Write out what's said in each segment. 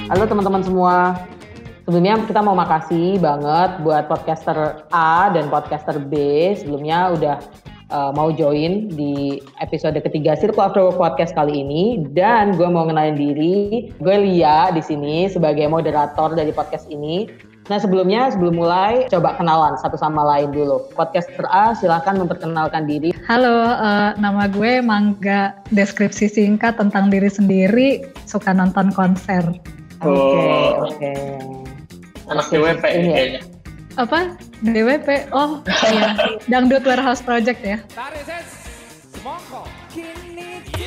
Halo teman-teman semua. Sebelumnya kita mau makasih banget buat podcaster A dan podcaster B. Sebelumnya udah mau join di episode ketiga Circle After Work Podcast kali ini. Dan gue mau ngenalin diri. Gue Lia di sini sebagai moderator dari podcast ini. Nah sebelum mulai coba kenalan satu sama lain dulu. Podcaster A silahkan memperkenalkan diri. Halo, nama gue Mangga. Deskripsi singkat tentang diri sendiri, suka nonton konser. Oke. Anak DWP kayaknya. Apa? DWP? Oh iya, Dangdut Warehouse Project ya?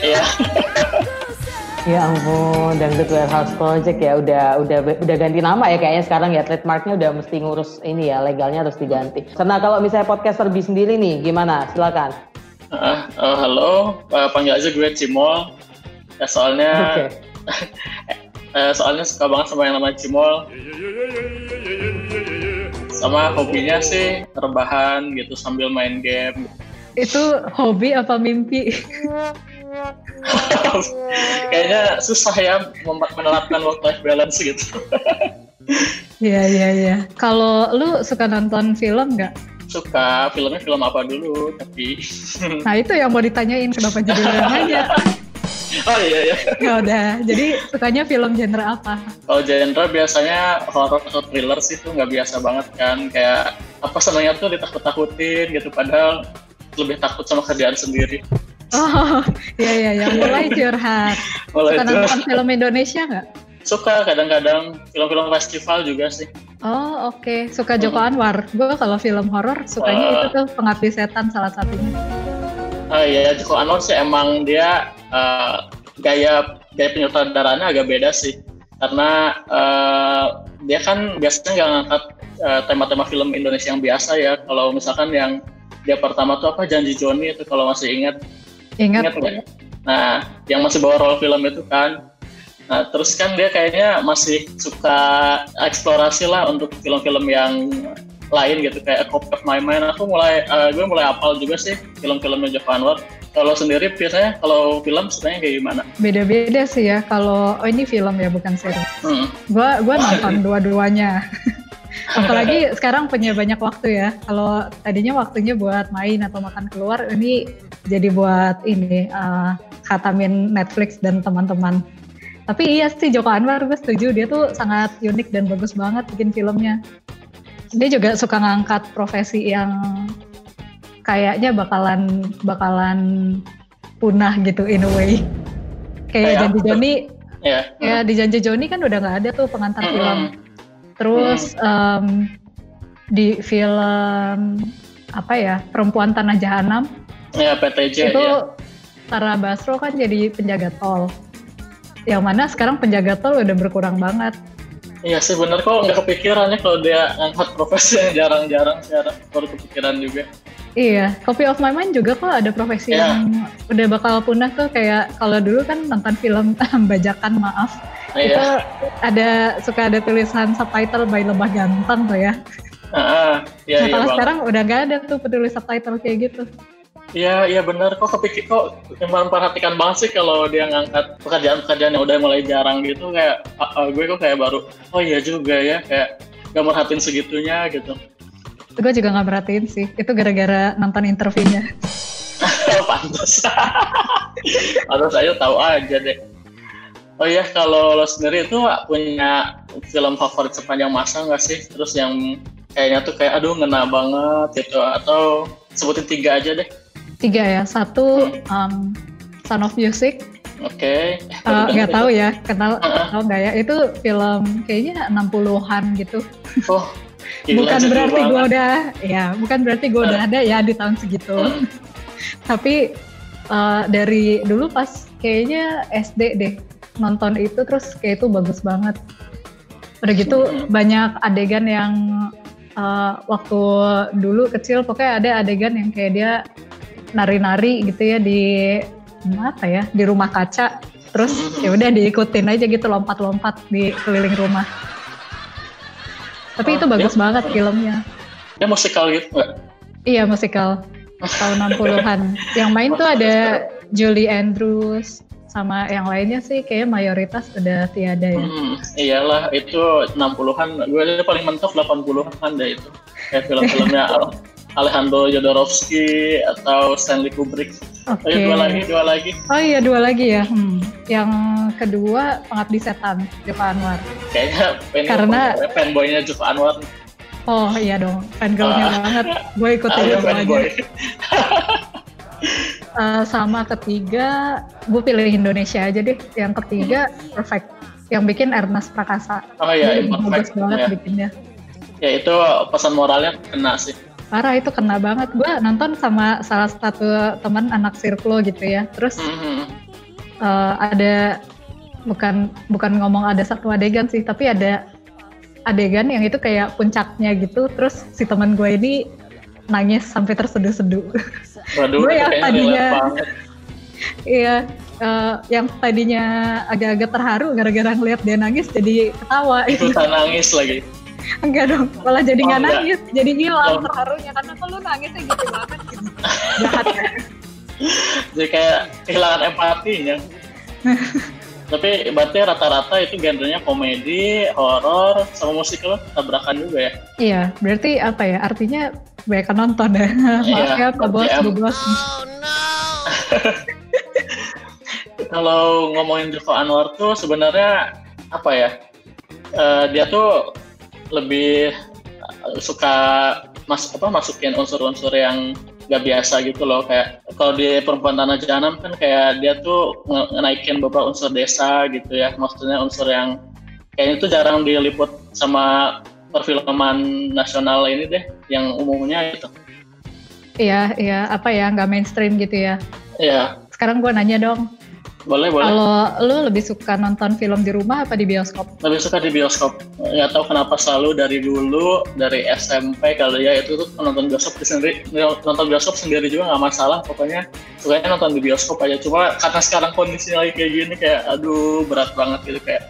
Iya. Ya ampun, Dangdut Warehouse Project ya udah ganti nama ya kayaknya sekarang ya, trademarknya udah mesti ngurus ini ya, legalnya harus diganti. Nah kalau misalnya podcaster B sendiri nih gimana? Silakan. Halo, panggil aja gue Cimol. Ya, soalnya soalnya suka banget sama yang namanya Cimol. Sama hobinya sih rebahan gitu sambil main game. Itu hobi apa mimpi? Kayaknya susah ya menerapkan work-life balance gitu. Iya. Kalau lu suka nonton film nggak? Suka. Filmnya film apa dulu tapi. Nah itu yang mau ditanyain, kenapa judulnya nanya? Oh iya. Ya udah, jadi sukanya film genre apa? Kalau genre biasanya horror atau thriller sih tuh nggak biasa banget kan. Kayak apa senangnya tuh ditakut-takutin gitu, padahal lebih takut sama kerjaan sendiri. Oh iya, mulai curhat. Suka nonton film Indonesia nggak? Suka, kadang-kadang film-film festival juga sih. Oh oke. Suka Joko Anwar. Gue kalau film horor sukanya itu tuh Pengabdi Setan salah satunya. Iya, Joko Anwar sih emang dia gaya penyutradaranya agak beda sih. Karena dia kan biasanya nggak ngangkat tema-tema film Indonesia yang biasa ya. Kalau misalkan yang dia pertama tuh apa, Janji Joni itu kalau masih ingat nggak? Nah, yang masih bawa role film itu kan. Nah, terus kan dia kayaknya masih suka eksplorasi lah untuk film-film yang lain gitu, kayak A Copy of My Mind. Gue mulai hafal juga sih film-filmnya Joko Anwar. Kalau sendiri biasanya kalau film sukanya kayak gimana? Beda-beda sih ya. Kalau ini film ya, bukan series. Gue nonton dua-duanya. Apalagi sekarang punya banyak waktu ya. Kalau tadinya waktunya buat main atau makan keluar, ini jadi buat ini khatamin Netflix dan teman-teman. Tapi iya sih, Joko Anwar gue setuju, dia tuh sangat unik dan bagus banget bikin filmnya. Dia juga suka ngangkat profesi yang kayaknya bakalan punah gitu in a way. Kayak Janji Joni. Ya di Janji Joni kan udah nggak ada tuh pengantar film. Terus di film apa ya, Perempuan Tanah Jahanam. Ya, PTJ itu Tara Basro kan jadi penjaga tol. Yang mana sekarang penjaga tol udah berkurang banget. Iya sih bener, kok nggak kepikirannya kalau dia ngangkat profesi yang jarang-jarang sekarang, baru kepikiran juga. Iya, Copy of My Mind juga kok ada profesi yang udah bakal punah tuh, kayak kalau dulu kan nonton film Bajakan Maaf, itu suka ada tulisan subtitle by Lebah Ganteng tuh ya. Kalau sekarang udah nggak ada tuh penulis subtitle kayak gitu. Iya benar, kok memperhatikan banget sih kalau dia ngangkat pekerjaan-pekerjaan yang udah mulai jarang gitu, kayak gue kok kayak baru, oh iya juga ya, kayak gak merhatiin segitunya gitu. Gue juga gak merhatiin sih, itu gara-gara nonton interviewnya. Pantas. Pantas aja tahu aja deh. Oh iya, kalau lo sendiri itu punya film favorit sepanjang masa nggak sih? Terus yang kayaknya tuh kayak aduh ngena banget gitu, atau sebutin 3 aja deh. 3 ya, 1 Sound of Music. Oke. Nggak tahu ya, kenal atau nggak ya? Itu film kayaknya 60-an gitu. Oh, gila, bukan berarti gue udah ada ya di tahun segitu. Tapi dari dulu pas kayaknya SD deh nonton itu, terus kayak itu bagus banget. Udah gitu banyak adegan yang waktu dulu kecil pokoknya ada adegan yang kayak dia nari-nari gitu ya di rumah kaca, terus ya udah diikutin aja gitu, lompat-lompat di keliling rumah. Tapi itu bagus banget filmnya. Ya musikal gitu nggak? Iya musikal tahun 60-an. Yang main tuh ada Julie Andrews, sama yang lainnya sih kayak mayoritas udah tiada ya. Iyalah, itu 60-an, gue paling mentok 80-an deh itu. Kayak film-filmnya Alejandro Jodorowsky atau Stanley Kubrick. Oke. Ayo dua lagi. Oh iya, 2 lagi ya. Yang kedua Pengabdi Setan, Joko Anwar. Kayaknya ini Karena fanboy-nya Joko Anwar. oh iya dong, fangirl-nya banget. Gue ikutin itu aja. Sama ketiga, gue pilih Indonesia aja deh. Yang ketiga Perfect, yang bikin Ernest Prakasa. Oh iya, bagus banget ya. bikinnya. Ya itu pesan moralnya kena sih. Parah, itu kena banget. Gue nonton sama salah satu teman anak sirklo gitu ya. Terus ada bukan ngomong ada satu adegan sih, tapi ada adegan yang itu kayak puncaknya gitu. Terus si teman gue ini nangis sampai terseduh-seduh. Gue yang tadinya iya, yang tadinya agak-agak terharu gara-gara ngeliat dia nangis jadi ketawa. Ikutan nangis lagi. Enggak dong, malah jadi nggak nangis, jadi hilang terharunya karena kok lu nangisnya gitu banget gitu. Jahat ya. Jadi kayak kehilangan empatinya. Tapi berarti rata-rata itu genrenya komedi, horor, sama musikal tabrakan juga ya? Iya, berarti apa ya? Artinya banyak nonton ya. Maaf ya, Pak Bos, Bu Bos. Kalau ngomongin Joko Anwar tuh sebenarnya apa ya? Dia tuh lebih suka masukin unsur-unsur yang gak biasa gitu loh. Kayak kalau di Perempuan Tanah Jahanam kan kayak dia tuh ngenaikin beberapa unsur desa gitu ya. Maksudnya unsur yang kayaknya tuh jarang diliput sama perfilman nasional ini deh, yang umumnya gitu. Iya, apa ya, nggak mainstream gitu ya. Iya. Sekarang gue nanya dong. Boleh. Kalau lu lebih suka nonton film di rumah apa di bioskop? Lebih suka di bioskop. Nggak tahu kenapa, selalu dari dulu, dari SMP kali ya, itu tuh nonton bioskop sendiri juga nggak masalah. Pokoknya sukanya nonton di bioskop aja. Cuma karena sekarang kondisinya lagi kayak gini, kayak aduh berat banget gitu, kayak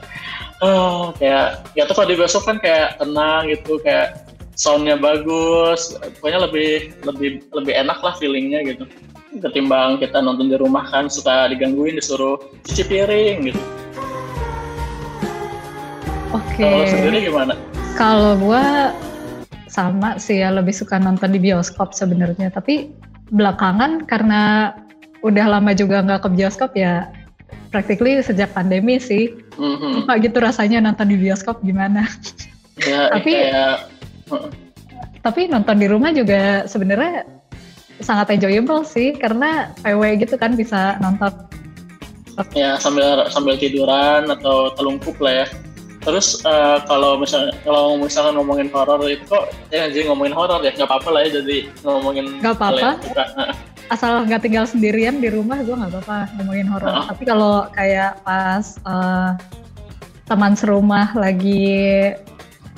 ya tuh kalau di bioskop kan kayak tenang gitu, kayak soundnya bagus, pokoknya lebih enak lah feelingnya gitu, ketimbang kita nonton di rumah kan suka digangguin, disuruh cuci piring gitu. Oke. Kalau sendiri gimana? Kalau gue sama sih ya, lebih suka nonton di bioskop sebenarnya, tapi belakangan karena udah lama juga nggak ke bioskop ya, practically sejak pandemi sih. Apa gitu rasanya nonton di bioskop gimana? Ya, tapi nonton di rumah juga sebenarnya sangat enjoyable sih, karena PW gitu kan, bisa nonton ya sambil tiduran atau telungkup lah ya. Terus kalau misalkan ngomongin horor itu kok jadi ngomongin horor ya, nggak apa-apa lah ya, jadi ngomongin nggak apa-apa. Asal nggak tinggal sendirian di rumah, gue nggak apa-apa ngomongin horor. Tapi kalau kayak pas teman serumah lagi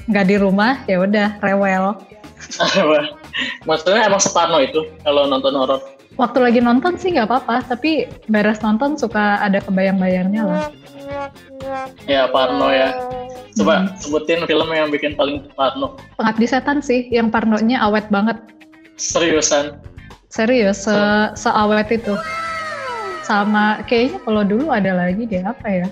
nggak di rumah, ya udah rewel. Maksudnya emang separno itu kalau nonton horor? Waktu lagi nonton sih nggak apa-apa, tapi beres nonton suka ada kebayang-bayangnya lah. Ya parno ya. Coba sebutin film yang bikin paling parno. Pengabdi Setan sih, yang parnonya awet banget. Seriusan? Serius, seawet itu. Sama kayaknya kalau dulu ada lagi deh, apa ya?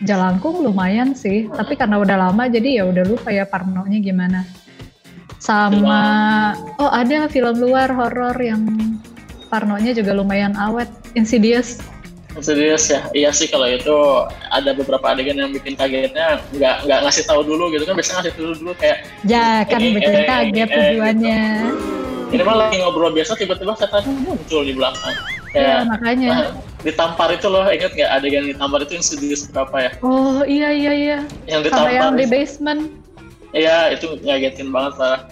Jalangkung lumayan sih, tapi karena udah lama jadi ya udah lupa ya parnonya gimana. Sama ada film luar horor yang parnonya juga lumayan awet, Insidious ya, iya sih. Kalau itu ada beberapa adegan yang bikin kagetnya, nggak ngasih tahu dulu gitu kan, biasanya ngasih tahu dulu kayak ya kan bikin kaget tujuannya gitu. Ini mah lagi ngobrol biasa tiba-tiba setan muncul di belakang kayak, ya makanya ditampar itu loh, ingat nggak adegan ditampar itu Insidious berapa ya? Oh iya yang ditampar sama yang di basement. Iya, itu ngagetin banget lah.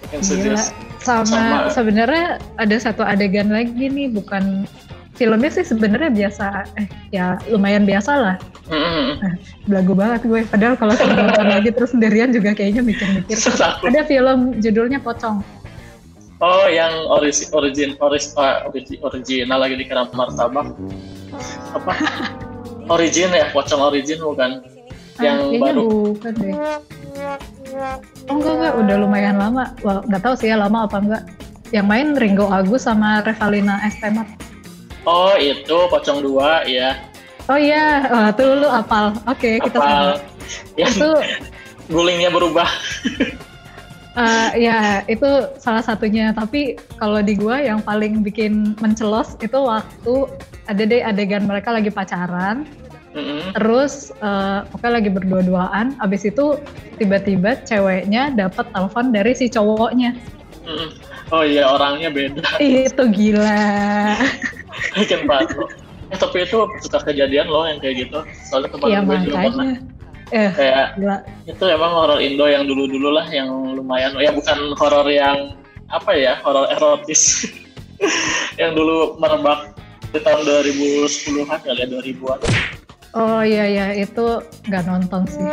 Insidious. Sama sebenarnya ada satu adegan lagi nih, bukan filmnya sih sebenarnya biasa, ya lumayan biasa lah. Belagu banget gue, padahal kalau nonton lagi terus sendirian juga kayaknya mikir-mikir. Ada film judulnya Pocong. Oh, yang original lagi dikira martabak. Apa? Origin ya, Pocong Origin bukan? Yang baru. Bukan deh. Oh enggak, udah lumayan lama. Wah, nggak tahu sih ya lama apa enggak. Yang main Ringo Agus sama Revalina S. Temat. Oh itu Pocong 2 ya. Oh iya, tuh lu apal. Oke, kita sama. Itu gulingnya berubah. Ya itu salah satunya, tapi kalau di gua yang paling bikin mencelos itu waktu ada deh adegan mereka lagi pacaran, terus pokoknya lagi berdua-duaan, abis itu tiba-tiba ceweknya dapat telepon dari si cowoknya. Oh iya, orangnya beda. Itu gila. Bikin palu. Tapi itu suka kejadian loh yang kayak gitu, soalnya Iya, gue juga pernah. Kayak gila. Itu emang horor Indo yang dulu-dulu lah yang lumayan, ya bukan horor yang apa ya, horor erotis yang dulu merebak di tahun 2010-an kali ya, 2000-an. Oh iya, itu nggak nonton sih.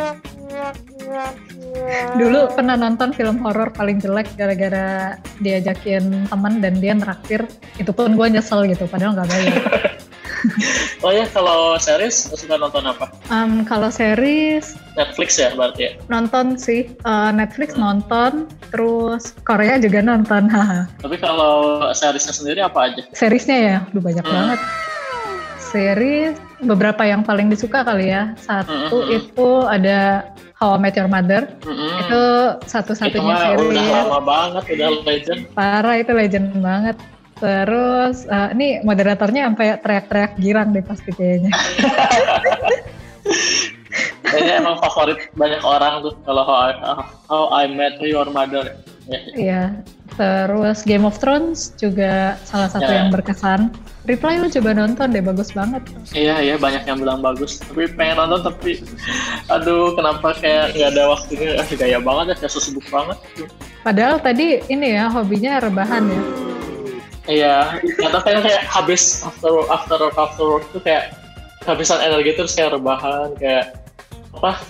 Dulu pernah nonton film horor paling jelek gara-gara diajakin teman dan dia nraktir, itu pun gue nyesel gitu, padahal nggak bayar. Oh ya, kalau series suka nonton apa? Kalau series Netflix ya berarti ya? Nonton sih, Netflix nonton, terus Korea juga nonton. Tapi kalau seriesnya sendiri apa aja? Seriesnya ya, banyak banget. Series beberapa yang paling disuka kali ya. Satu itu ada How I Met Your Mother. Itu satu-satunya series. Udah lama banget, udah legend. Parah, itu legend banget. Terus ini moderatornya sampai teriak-teriak girang deh pasti kayaknya. Kayaknya emang favorit banyak orang tuh kalau How I Met Your Mother. Iya. Terus Game of Thrones juga salah satu yang berkesan. Reply lu coba nonton deh, bagus banget. Iya, banyak yang bilang bagus. Tapi pengen nonton, tapi aduh kenapa kayak nggak ada waktunya. Gaya banget ya, kayak sibuk banget. Padahal tadi ini ya hobinya rebahan ya. Iya, kata kayak habis after work tuh kayak kehabisan energi terus kayak rebahan, kayak apa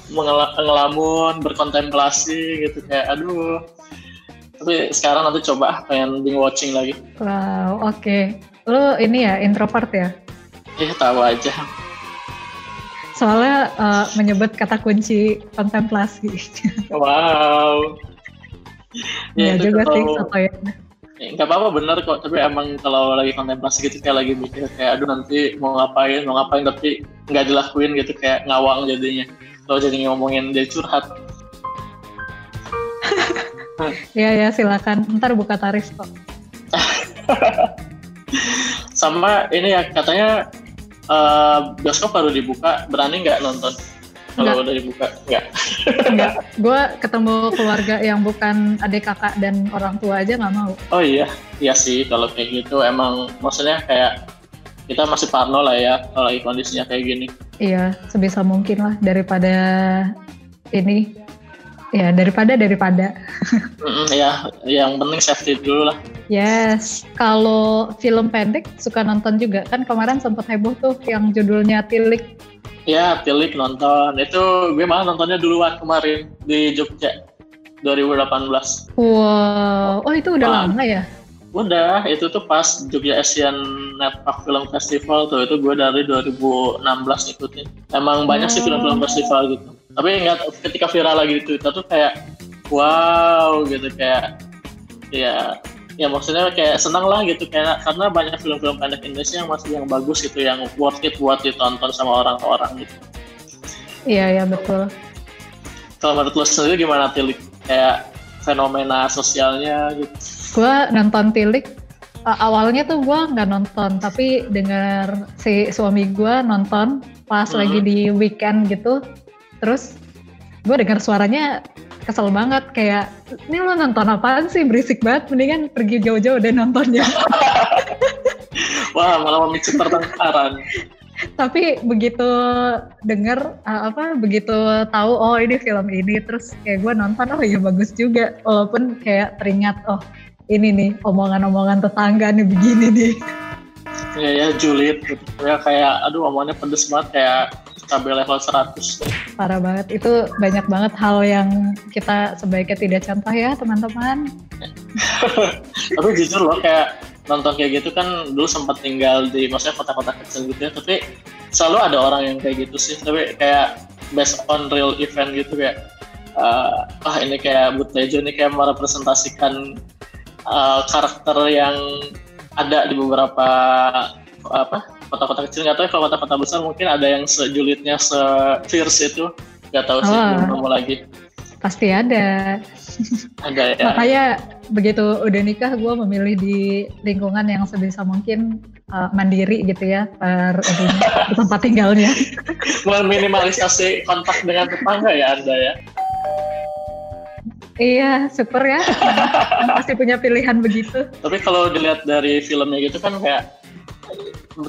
ngelamun, berkontemplasi gitu, kayak aduh. Tapi sekarang nanti coba pengen binge watching lagi. Wow, oke. Lu ini ya introvert ya? Iya, tahu aja. Soalnya menyebut kata kunci kontemplasi. Wow. Iya juga sih, apa ya? Nggak apa-apa, bener kok, tapi emang kalau lagi kontemplasi gitu kayak lagi mikir kayak aduh nanti mau ngapain tapi nggak dilakuin gitu, kayak ngawang jadinya. Kalau jadi ngomongin jadi curhat. Ya silakan, ntar buka tarif kok. Sama ini ya, katanya bioskop baru dibuka, berani nggak nonton? Kalau udah dibuka, Enggak, gue ketemu keluarga yang bukan adik kakak dan orang tua aja nggak mau. Oh iya sih kalau kayak gitu emang maksudnya kayak kita masih parno lah ya kalau lagi kondisinya kayak gini. Iya, sebisa mungkin lah daripada ini. Ya daripada. Ya, yang penting safety dulu lah. Yes, kalau film pendek suka nonton juga kan, kemarin sempat heboh tuh yang judulnya Tilik. Ya, Tilik nonton. Itu gue malah nontonnya duluan kemarin di Jogja 2018. Wow, oh itu udah lama ya? Udah, itu tuh pas Jogja Asian Network Film Festival tuh, itu gue dari 2016 ikutin. Emang banyak sih film-film festival gitu. Tapi ingat ketika viral lagi di Twitter tuh kayak wow gitu, kayak ya maksudnya kayak senang lah gitu, kayak karena banyak film-film pendek Indonesia yang masih yang bagus gitu, yang worth it buat ditonton sama orang-orang gitu. Iya betul. Kalau menurut lo sendiri gimana Tilik? Kayak fenomena sosialnya gitu. Gue nonton Tilik, awalnya tuh gue nggak nonton, tapi dengar si suami gue nonton pas lagi di weekend gitu. Terus gue dengar suaranya kesel banget, kayak ini lo nonton apaan sih, berisik banget, mendingan pergi jauh-jauh deh nontonnya. Wah, malah memicu pertengkaran. Tapi begitu denger begitu tahu oh ini film ini, terus kayak gue nonton, oh iya bagus juga, walaupun kayak teringat oh ini nih omongan-omongan tetangga nih begini nih. Ya julid gitu. Ya kayak aduh omongannya pedes banget, kayak cabai level 100. Parah banget, itu banyak banget hal yang kita sebaiknya tidak contoh ya teman-teman. Tapi jujur loh, kayak nonton kayak gitu kan dulu sempat tinggal di maksudnya kota-kota kecil gitu ya, tapi selalu ada orang yang kayak gitu sih, tapi kayak based on real event gitu, kayak ini kayak Butejo ini kayak merepresentasikan karakter yang ada di beberapa kota-kota kecil, nggak tahu kalau kota-kota besar mungkin ada yang sejulitnya, se-fierce itu, nggak tahu sih, belum nemu lagi. Pasti ada. Ada ya. Makanya begitu udah nikah, gue memilih di lingkungan yang sebisa mungkin mandiri gitu ya, tempat tinggalnya. Meminimalisasi kontak dengan tetangga ya Anda ya. Iya, super ya. Pasti punya pilihan begitu. Tapi kalau dilihat dari filmnya gitu kan kayak,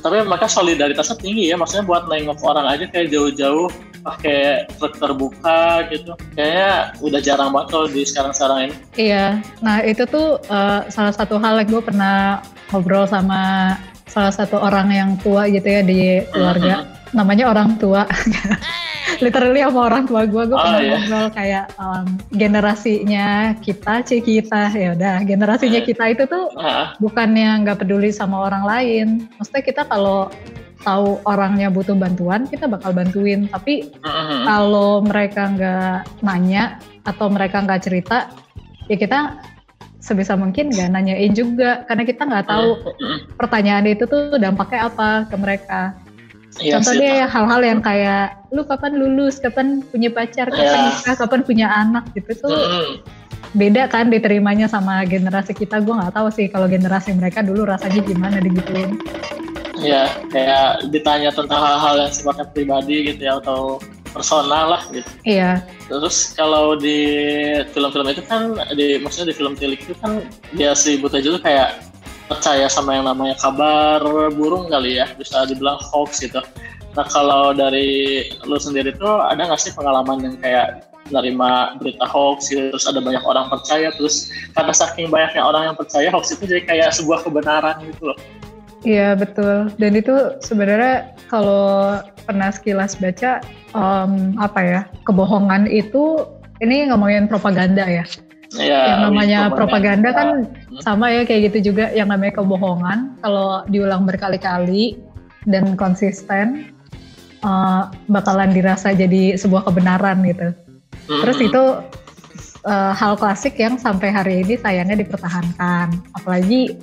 tapi mereka solidaritasnya tinggi ya, maksudnya buat nengok orang aja kayak jauh-jauh pakai truk terbuka gitu. Kayaknya udah jarang banget kalau di sekarang-sekarang ini. Iya, nah itu tuh salah satu hal yang gue pernah ngobrol sama salah satu orang yang tua gitu ya di keluarga. Namanya orang tua. Literally sama orang tua gue pernah ngobrol kayak generasinya kita, ya udah generasinya kita itu tuh bukannya nggak peduli sama orang lain. Maksudnya kita kalau tahu orangnya butuh bantuan, kita bakal bantuin. Tapi kalau mereka nggak nanya atau mereka nggak cerita, ya kita sebisa mungkin nggak nanyain juga, karena kita nggak tahu pertanyaan itu tuh dampaknya apa ke mereka. Iya, contoh deh hal-hal yang kayak lu kapan lulus, kapan punya pacar, kapan nikah, kapan punya anak gitu tuh beda kan diterimanya sama generasi kita. Gue nggak tahu sih kalau generasi mereka dulu rasanya gimana digituin. Iya, kayak ditanya tentang hal-hal yang sifatnya pribadi gitu ya, atau personal lah gitu. Iya. Terus kalau di film-film itu kan, maksudnya di film tilik itu kan dia si Buta Julu kayak percaya sama yang namanya kabar burung kali ya, bisa dibilang hoax gitu. Nah kalau dari lu sendiri tuh ada nggak sih pengalaman yang kayak menerima berita hoax gitu, terus ada banyak orang percaya, terus karena saking banyaknya orang yang percaya, hoax itu jadi kayak sebuah kebenaran gitu loh. Iya betul, dan itu sebenarnya kalau pernah sekilas baca kebohongan itu, ini ngomongin propaganda ya. Ya, yang namanya propaganda kan sama ya kayak gitu juga, yang namanya kebohongan kalau diulang berkali-kali dan konsisten bakalan dirasa jadi sebuah kebenaran gitu. Terus itu hal klasik yang sampai hari ini sayangnya dipertahankan, apalagi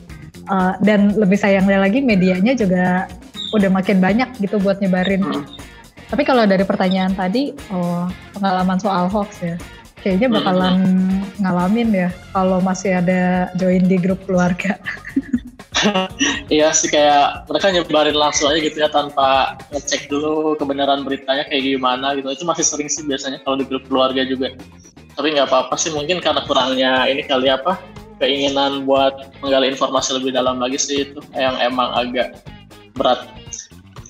dan lebih sayangnya lagi medianya juga udah makin banyak gitu buat nyebarin. Tapi kalau dari pertanyaan tadi, pengalaman soal hoax ya, kayaknya bakalan ngalamin ya kalau masih ada join di grup keluarga. Iya sih, kayak mereka nyebarin langsung aja gitu ya tanpa ngecek dulu kebenaran beritanya kayak gimana gitu. Itu masih sering sih biasanya kalau di grup keluarga juga. Tapi nggak apa-apa sih, mungkin karena kurangnya ini kali keinginan buat menggali informasi lebih dalam lagi sih, itu yang emang agak berat.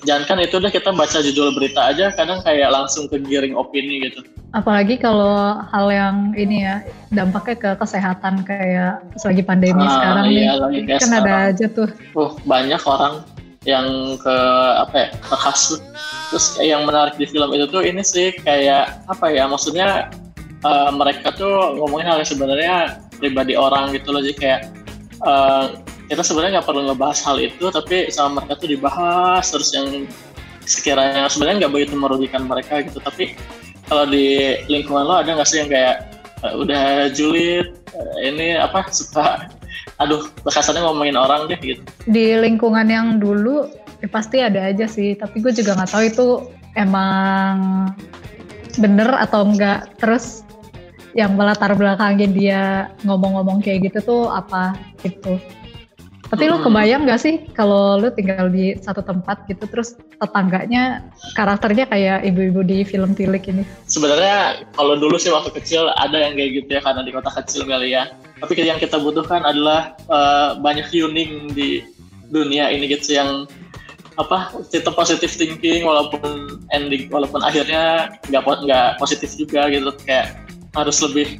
Jangan kan itu udah kita baca judul berita aja kadang kayak langsung kegiring opini gitu. Apalagi kalau hal yang ini ya, dampaknya ke kesehatan kayak selagi pandemi sekarang nih, kan ada aja tuh. Banyak orang yang kehasut. Terus yang menarik di film itu tuh ini sih kayak maksudnya mereka tuh ngomongin hal yang sebenarnya pribadi orang gitu loh, jadi kayak kita sebenarnya nggak perlu ngebahas hal itu, tapi sama mereka tuh dibahas terus yang sekiranya sebenarnya nggak begitu merugikan mereka gitu. Tapi kalau di lingkungan lo ada nggak sih yang kayak udah julid suka kasarnya ngomongin orang deh gitu? Di lingkungan yang dulu pasti ada aja sih, tapi gue juga nggak tahu itu emang bener atau enggak. Terus yang melatar belakangin dia ngomong-ngomong kayak gitu tuh apa gitu. Tapi lu kebayang gak sih kalau lu tinggal di satu tempat gitu, terus tetangganya karakternya kayak ibu-ibu di film tilik ini? Sebenarnya kalau dulu sih waktu kecil ada yang kayak gitu ya, karena di kota kecil kali ya. Tapi yang kita butuhkan adalah banyak tuning di dunia ini gitu, yang sistem positive thinking walaupun akhirnya nggak positif juga gitu. Kayak harus lebih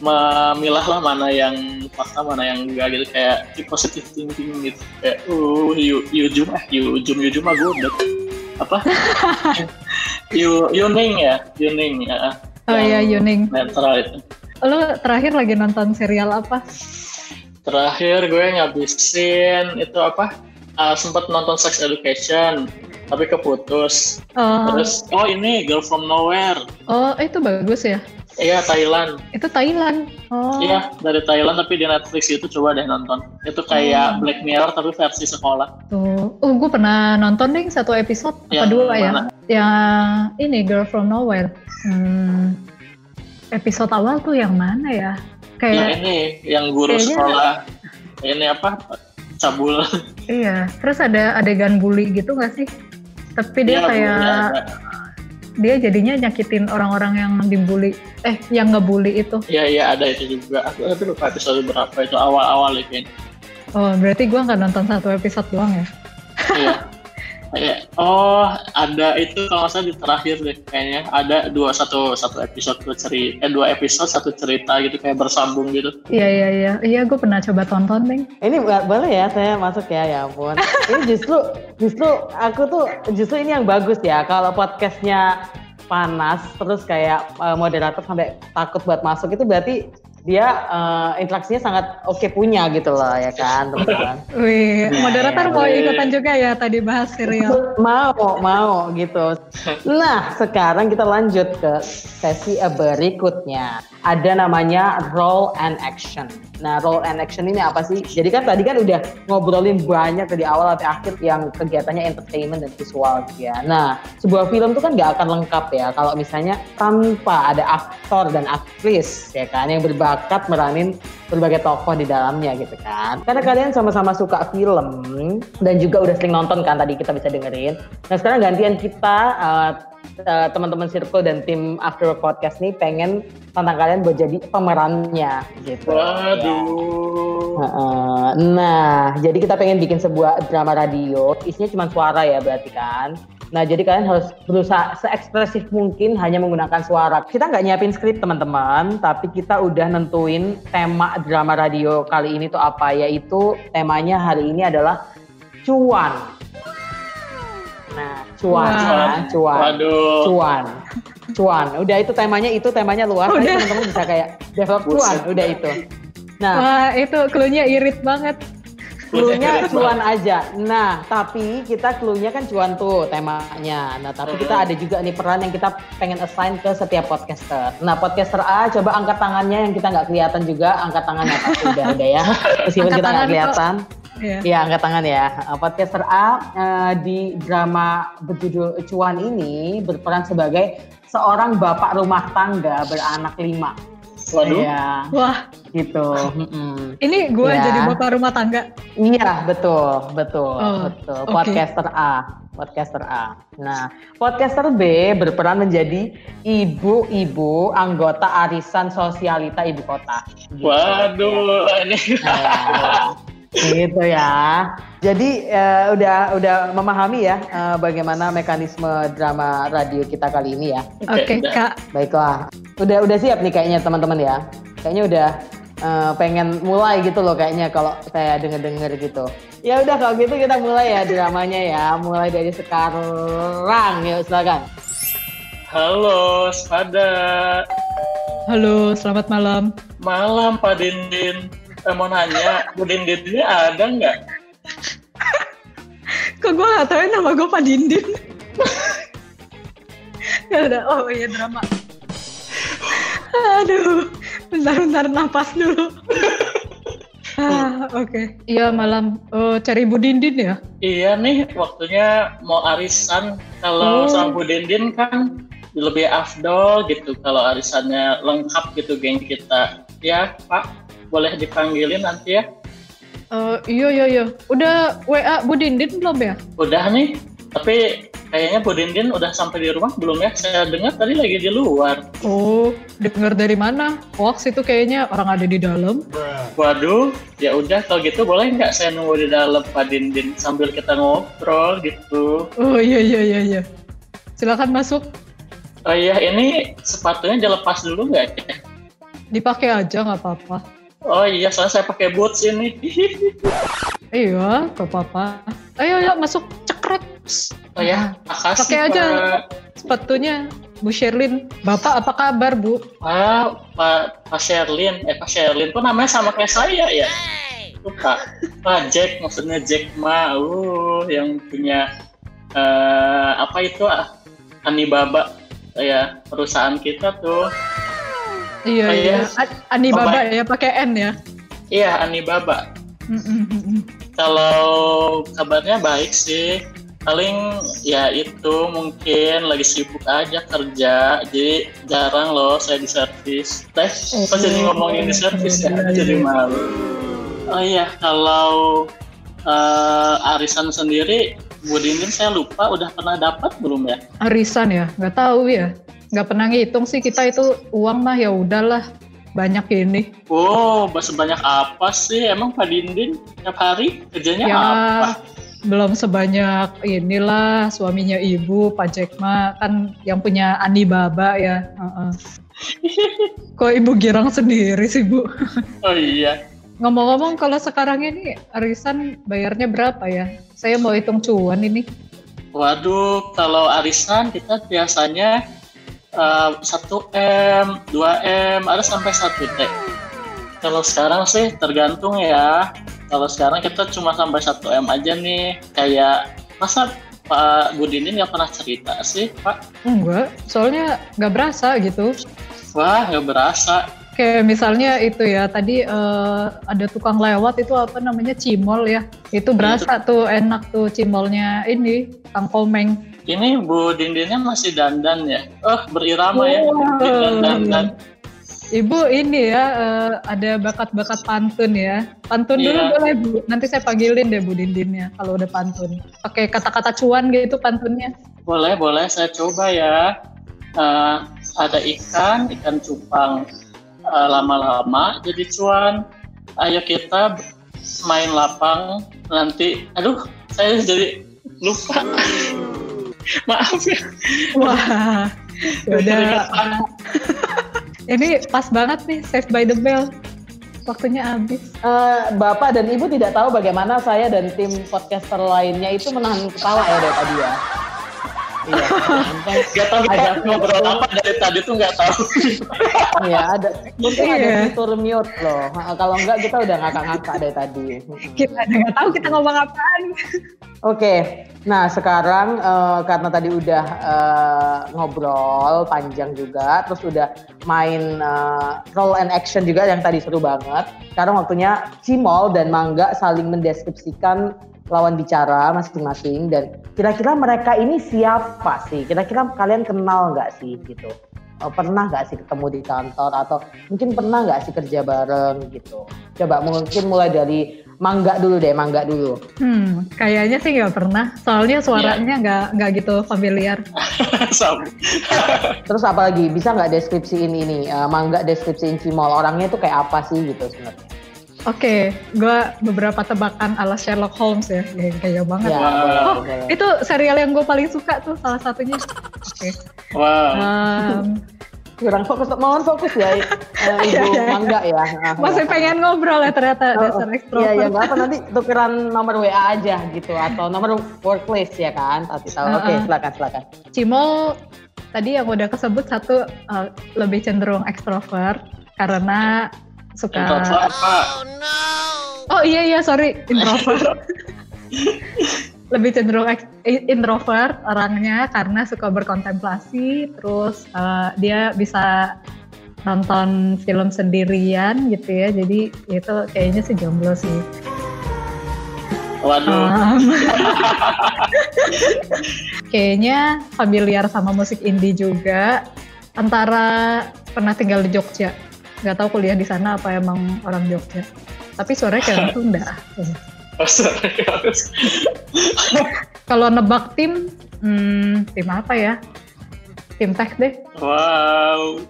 memilah lah mana yang fakta mana yang enggak gitu, kayak positive thinking gitu, kayak Yujum mah gue udah Yuning ya. Oh iya, Yuning netral itu. Lo terakhir lagi nonton serial apa? Terakhir gue ngabisin itu sempat nonton Sex Education tapi keputus. Terus ini Girl From Nowhere. Oh itu bagus ya? Iya, Thailand. Itu Thailand. Oh. Iya, dari Thailand tapi di Netflix itu coba deh nonton. Itu kayak Black Mirror tapi versi sekolah. Tuh. Gue pernah nonton deh 1 episode apa 2 ya. Yang ini Girl from Nowhere. Episode awal tuh yang mana ya? Kayak ini yang guru sekolah. Ini apa? Cabul. Iya. Terus ada adegan bully gitu nggak sih? Tapi dia kayak dia jadinya nyakitin orang-orang yang dibully, yang ngebully itu. Iya ada itu juga. Aku lupa episode berapa itu awal-awal itu. Oh berarti gue nggak nonton 1 episode doang ya? Iya. Oh ada itu kalau nggak salah di terakhir deh kayaknya ada 2 episode 2 episode 1 cerita gitu kayak bersambung gitu. Iya gue pernah coba tonton deh. Ini boleh ya saya masuk ya ampun. Ini justru aku tuh justru ini yang bagus ya kalau podcastnya panas terus kayak moderator sampai takut buat masuk itu berarti dia interaksinya sangat oke punya gitu loh ya kan teman-teman. Wih, moderator mau ikutan juga ya tadi bahas serial. Mau gitu. Nah sekarang kita lanjut ke sesi berikutnya. Ada namanya role and action. Nah role and action ini apa sih? Jadi kan tadi kan udah ngobrolin banyak dari awal sampai akhir yang kegiatannya entertainment dan visual gitu ya. Nah sebuah film tuh kan gak akan lengkap ya kalau misalnya tanpa ada aktor dan aktris ya kan yang berbakat meranin berbagai tokoh di dalamnya gitu kan. Karena kalian sama-sama suka film dan juga udah sering nonton kan tadi kita bisa dengerin. Nah sekarang gantian kita teman-teman Circle dan tim After Work Podcast nih pengen tantang kalian buat jadi pemerannya gitu. Waduh. Nah, jadi kita pengen bikin sebuah drama radio, isinya cuma suara ya berarti kan. Nah, jadi kalian harus berusaha seekspresif mungkin hanya menggunakan suara. Kita nggak nyiapin skrip teman-teman, tapi kita udah nentuin tema drama radio kali ini tuh apa, yaitu temanya hari ini adalah cuan. Nah, cuan. Udah itu temanya luas. Jadi teman-teman bisa kayak develop cuan, udah itu. Nah, wah itu cluenya irit banget. Cluenya cuan aja. Nah, tapi kita cluenya kan cuan tuh temanya. Nah, tapi kita ada juga nih peran yang kita pengen assign ke setiap podcaster. Nah, podcaster A coba angkat tangannya yang kita nggak kelihatan juga, angkat tangannya pasti udah ya. Meskipun kita nggak kelihatan. Ya, angkat tangan ya. Podcaster A di drama berjudul Cuan ini berperan sebagai seorang bapak rumah tangga beranak 5. Waduh. Ya, wah, gitu. Ini gue jadi bapak rumah tangga. Iya, betul. Podcaster A. Nah, podcaster B berperan menjadi ibu-ibu anggota arisan sosialita ibu kota. Gitu. Waduh, ini. Gitu ya. Jadi udah memahami ya bagaimana mekanisme drama radio kita kali ini ya. Oke, Kak. Baiklah. Udah siap nih kayaknya teman-teman ya. Kayaknya udah pengen mulai gitu loh kayaknya kalau saya denger gitu. Ya udah kalau gitu kita mulai ya dramanya ya. Mulai dari sekarang ya, silakan. Halo, Spada. Halo, selamat malam. Malam, Pak Dindin. Mau nanya, Bu Dindin ini ada nggak? Kok gue nggak tahu nama gue Pak Dindin? Ya udah, oh iya drama. Aduh, bentar napas dulu. Oke. Iya malam. Cari Bu Dindin ya? Iya nih, waktunya mau arisan. Kalau sama Bu Dindin kan lebih afdol gitu. Kalau arisannya lengkap gitu geng kita. Ya Pak. Boleh dipanggilin nanti ya? Iya. Udah WA Bu Dindin belum ya? Udah nih, tapi kayaknya Bu Dindin udah sampai di rumah belum ya? Saya dengar tadi lagi di luar. Oh, dengar dari mana? Hoax itu kayaknya orang ada di dalam. Waduh, ya udah kalau gitu boleh nggak saya nunggu di dalam Pak Dindin sambil kita ngobrol gitu? Oh iya. Silakan masuk. Oh iya, ini sepatunya dilepas dulu nggak ya? Dipakai aja nggak apa-apa. Oh iya, soalnya saya pakai boots ini. Iya, gak apa-apa. Ayo masuk, cekrek. Oh ya, makasih pakai aja sepatunya, Bu Sherlyn. Bapak apa kabar, Bu? Pak Sherlyn. Pak Sherlyn kok namanya sama kayak saya ya? Lupa. Pak Jack, maksudnya Jack Ma. Yang punya Alibaba. Ya, perusahaan kita tuh. Iya. Ani Baba ya, pakai N ya. Iya, Ani Baba. Kalau kabarnya baik sih. Paling ya itu mungkin lagi sibuk aja kerja, jadi jarang loh saya di servis. Pas jadi ngomongin di servis ya, jadi malu. Oh iya, kalau arisan sendiri, Bu Dindin saya lupa udah pernah dapat belum ya? Arisan ya, nggak tahu ya, nggak pernah ngitung sih kita itu uang mah ya udahlah banyak ini. Oh, sebanyak apa sih? Emang Pak Dindin tiap hari kerjanya ya, apa? Belum sebanyak inilah suaminya Ibu, Pak Jack Ma kan yang punya Ani Baba ya. Kok Ibu girang sendiri sih Bu? Oh iya. Ngomong-ngomong kalau sekarang ini arisan bayarnya berapa ya? Saya mau hitung cuan ini. Waduh, kalau arisan kita biasanya 1M, 2M, ada sampai 1T. Kalau sekarang sih tergantung ya. Kalau sekarang kita cuma sampai 1M aja nih. Kayak, masa Pak Bu Dindin nggak pernah cerita sih, Pak? Enggak, soalnya nggak berasa gitu. Wah, nggak berasa. Kayak misalnya itu ya, tadi ada tukang lewat itu apa namanya, cimol ya. Itu berasa tuh, enak tuh cimolnya ini, Kang Komeng. Ini Bu Dindinnya masih dandan ya? Berirama ya. Dandan. Ibu ini ya, ada bakat-bakat pantun ya. Pantun dulu boleh Bu, nanti saya panggilin deh Bu Dindinnya kalau udah pantun. Pakai kata-kata cuan gitu pantunnya. Boleh, saya coba ya. Ada ikan cupang. Lama-lama jadi cuan. Ayo kita main lapang nanti. Aduh, saya jadi lupa. Maaf ya. Wah, udah. Ini pas banget nih, Saved by the Bell. Waktunya habis. Bapak dan Ibu tidak tahu bagaimana saya dan tim podcaster lainnya itu menahan ketawa ya dari tadi ya. Iya. Gak tahu kita ngobrol apa dari tadi tuh nggak tahu. Iya, mungkin ada fitur mute loh. Kalau enggak kita udah ngakak-ngakak dari tadi. Kita nggak tahu kita ngomong apaan. Oke, nah sekarang karena tadi udah ngobrol panjang juga, terus udah main role and action juga yang tadi seru banget. Sekarang waktunya Cimol dan Mangga saling mendeskripsikan lawan bicara masing-masing dan kira-kira mereka ini siapa sih? Kira-kira kalian kenal nggak sih gitu? Pernah nggak sih ketemu di kantor atau mungkin pernah nggak sih kerja bareng gitu? Coba mungkin mulai dari Mangga dulu deh, Mangga dulu. Kayaknya sih nggak pernah. Soalnya suaranya nggak gitu familiar. Terus apa lagi? Bisa nggak deskripsiin ini? Mangga deskripsiin Cimol. Orangnya tuh kayak apa sih gitu sebenarnya? Oke, gue beberapa tebakan ala Sherlock Holmes ya, kayak banget. Ya, itu serial yang gue paling suka tuh salah satunya. Oke. Wow. Kurang fokus, mohon fokus ya, Ibu Mangga ya. Masih pengen ngobrol ya ternyata dasar ekstrovert. Iya, nggak apa nanti tukeran nomor WA aja gitu atau nomor workplace ya kan? Oke, silakan. Cimol tadi yang udah kesebut satu lebih cenderung ekstrovert karena suka. Introvert, Pak. Oh iya sorry, introvert. Lebih cenderung introvert orangnya karena suka berkontemplasi, terus dia bisa nonton film sendirian gitu ya, jadi itu kayaknya sih jomblo sih. Waduh. Kayaknya familiar sama musik indie juga, antara pernah tinggal di Jogja. Nggak tahu kuliah di sana apa emang orang Jogja, tapi suaranya kayak orang Sunda. Kalau nebak tim apa ya? Tim tech deh. Wow.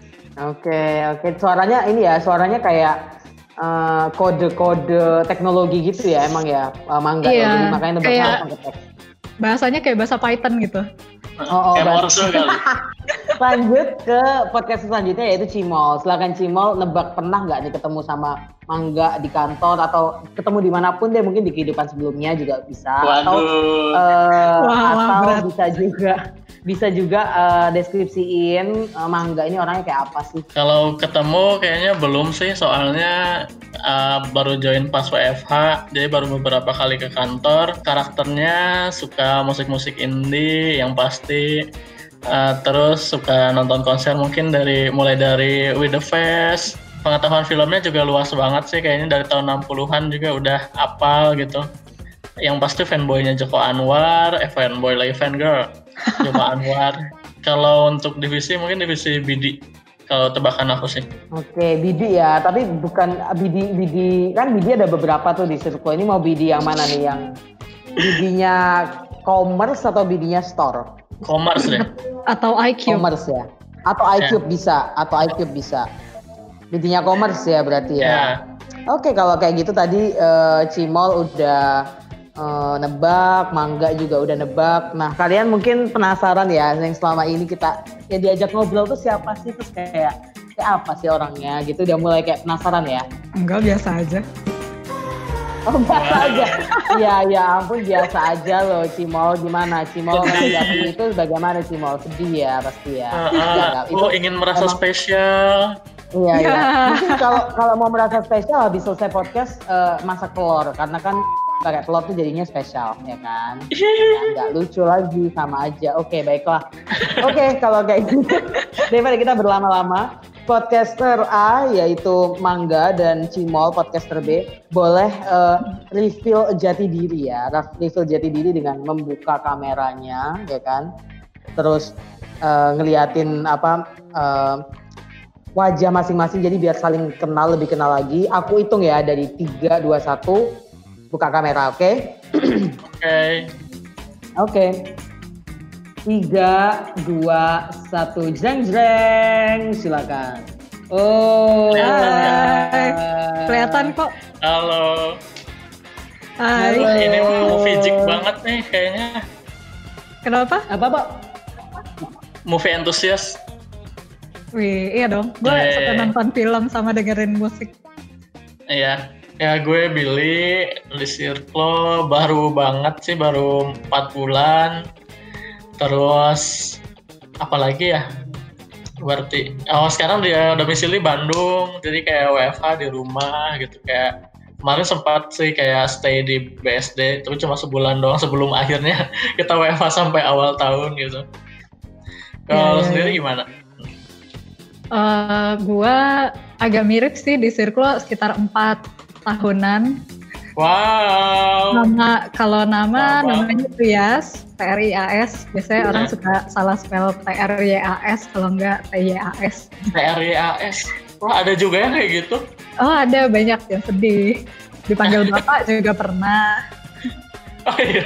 Oke. Suaranya kayak kode-kode teknologi gitu ya emang ya, Mangga. Iya, jadi makanya nebaknya pakai tech. Bahasanya kayak bahasa Python gitu. Lanjut ke podcast selanjutnya yaitu Cimol. Silakan Cimol, nebak pernah nggak nih ketemu sama Mangga di kantor atau ketemu dimanapun deh, mungkin di kehidupan sebelumnya juga bisa. Waduh. Atau bisa juga deskripsiin Mangga ini orangnya kayak apa sih? Kalau ketemu kayaknya belum sih, soalnya baru join pas WFH, jadi baru beberapa kali ke kantor. Karakternya suka musik-musik indie yang pasti. Terus suka nonton konser mungkin mulai dari With The Face. Pengetahuan filmnya juga luas banget sih, kayaknya dari tahun 60-an juga udah apal gitu. Yang pasti fanboynya Joko Anwar, fanboy lagi fangirl Joko Anwar. Kalau untuk divisi mungkin divisi BD. Kalau tebakan aku sih. Oke, BD ya, tapi bukan BD kan BD ada beberapa tuh di Sirkulo. Ini mau BD yang mana nih? Yang BD-nya commerce atau BD-nya store? Commerce deh. Atau iCube. Commerce ya. Atau iCube bisa, BD-nya commerce ya berarti ya. Oke, kalau kayak gitu tadi Cimol udah nebak, Mangga juga udah nebak. Nah, kalian mungkin penasaran ya, yang selama ini kita ya diajak ngobrol tuh siapa sih, terus kayak apa sih orangnya gitu, udah mulai kayak penasaran ya? Enggak, biasa aja. Oh, biasa aja. Ya ampun, biasa aja loh Cimol. Gimana Cimol menanggapi itu bagaimana Cimol? Sedih ya pasti ya. Itu ingin merasa spesial. Iya. Mungkin kalau mau merasa spesial habis selesai podcast masak telur, karena kan pakai telur tuh jadinya spesial ya kan. Nggak lucu lagi, sama aja. Oke, baiklah. Oke, kalau kayak gitu daripada kita berlama-lama, podcaster A yaitu Mangga dan Cimol podcaster B boleh reveal jati diri ya. Reveal jati diri dengan membuka kameranya ya kan. Terus ngeliatin wajah masing-masing, jadi biar saling kenal, lebih kenal lagi. Aku hitung ya dari 3, 2, 1 buka kamera, oke? Oke. 3, 2, 1 jreng, silakan. Oh, hai. Kelihatan kok. Halo. Hai. Ini movie banget nih kayaknya. Kenapa? Apa, Pak? Movie entusias. Wih, iya dong. Gue suka nonton film sama dengerin musik. Iya. Ya gue Billy di Sirkulo baru banget sih, baru 4 bulan. Terus apalagi ya? Berarti sekarang dia domisili Bandung, jadi kayak WFH di rumah gitu. Kayak kemarin sempat sih kayak stay di BSD, tapi cuma sebulan doang sebelum akhirnya kita WFH sampai awal tahun gitu. Kalau sendiri gimana? Gua agak mirip sih di Sirkulo, sekitar 4 tahunan. Wow. Namanya Trias, TRIAS. Biasanya orang suka salah spell TRYAS kalau enggak TYAS. TRYAS. Wah, ada juga yang kayak gitu? Oh, ada, banyak yang sedih. Dipanggil bapak juga pernah. Oh iya.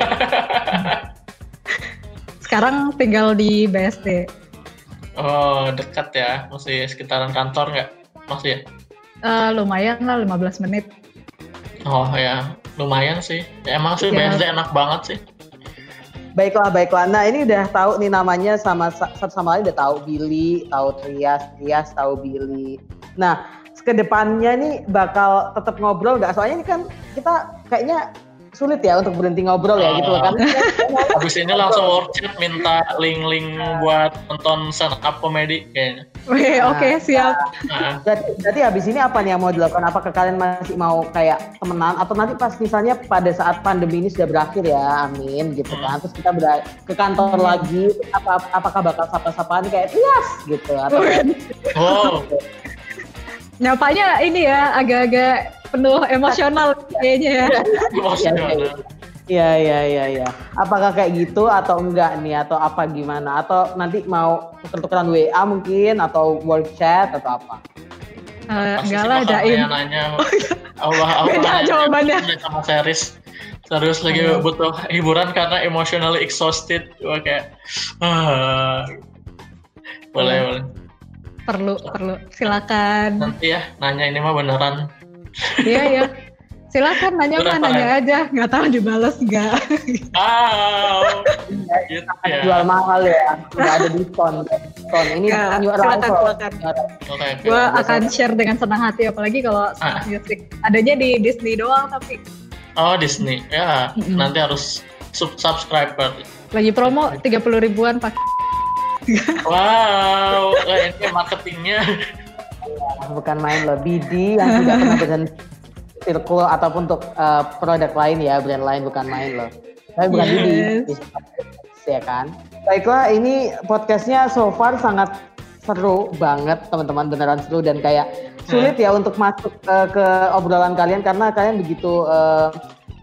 Sekarang tinggal di BSD. Oh, dekat ya? Masih sekitaran kantor nggak? Masih ya? Lumayan lah, 15 menit. Oh ya, lumayan sih. Ya, emang sih BSD enak banget sih. Baiklah. Nah, ini udah tahu nih namanya sama lain, udah tahu Billy, tahu Trias tahu Billy. Nah, kedepannya nih bakal tetap ngobrol nggak? Soalnya ini kan kita kayaknya sulit ya untuk berhenti ngobrol ya gitu kan. Habis ini langsung workshop minta link-link buat nonton stand up comedy kayaknya. Oke, siap. Berarti habis ini apa nih yang mau dilakukan? Apakah kalian masih mau kayak temenan atau nanti pas misalnya pada saat pandemi ini sudah berakhir ya, amin gitu kan. Terus kita ke kantor lagi, apakah bakal sapa-sapaan kayak Trias gitu atau nyapanya ini ya agak-agak penuh emosional kayaknya ya. Emosional. Iya. Apakah kayak gitu atau enggak nih, atau apa gimana? Atau nanti mau tuker-tukeran WA mungkin atau work chat atau apa? Enggak lah, Daim. Nanya Allah jawabannya. Sama serius lagi butuh hiburan karena emotionally exhausted. Gue kayak boleh. Perlu. Silakan. Nanti ya nanya, ini mah beneran. Iya. Silakan nanya aja. Nggak tahu dibales nggak. Gitu ya. Jual mahal ya. Nggak ada diskon. Ini silakan. Gue akan share dengan senang hati, apalagi kalau sound music. Adanya di Disney doang tapi. Oh, Disney. Ya, nanti harus subscribe. Lagi promo 30 ribuan pakai. Wow, ini marketingnya. Bukan main loh, BD yang sudah pernah dengan Sirkulo ataupun untuk produk lain ya, brand lain, bukan main loh. Tapi bukan BD. ya kan. Baiklah, ini podcastnya so far sangat seru banget teman-teman, beneran seru dan kayak sulit ya untuk masuk ke obrolan kalian karena kalian begitu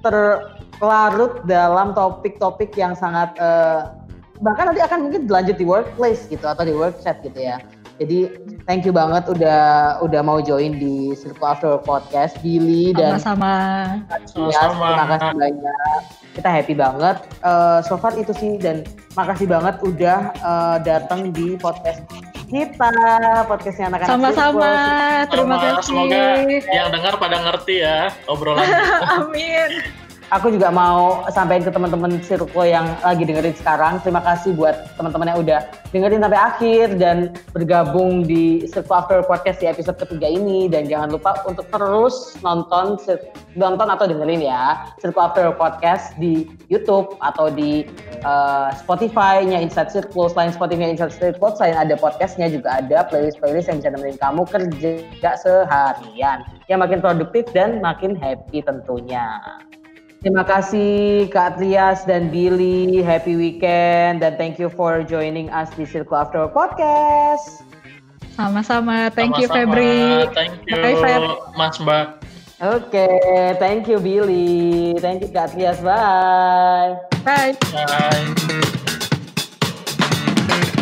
terlarut dalam topik-topik yang sangat bahkan nanti akan mungkin berlanjut di workplace gitu atau di work chat gitu ya. Jadi thank you banget udah mau join di Circle After Work Podcast, Billy dan sama-sama. Terima kasih banyak. Kita happy banget. So far itu sih dan makasih banget udah datang di podcast kita, podcastnya anak-anak. Sama-sama. Terima kasih. Semoga yang dengar pada ngerti ya obrolan. Amin. Aku juga mau sampaikan ke teman-teman Circle yang lagi dengerin sekarang. Terima kasih buat teman-teman yang udah dengerin sampai akhir dan bergabung di Circle After Podcast di episode ketiga ini. Dan jangan lupa untuk terus nonton atau dengerin ya Circle After Podcast di YouTube atau di Spotify-nya Inside Circle. Selain Spotify-nya Inside Circle, selain ada podcastnya juga ada playlist-playlist yang bisa nemenin kamu kerja seharian yang makin produktif dan makin happy tentunya. Terima kasih Kak Trias dan Billy. Happy weekend dan thank you for joining us di Circle After Podcast. Sama-sama. Thank you Febri. Thank you Bye, Mas Mbak. Oke, thank you Billy. Thank you Kak Trias. Bye. Bye. Bye.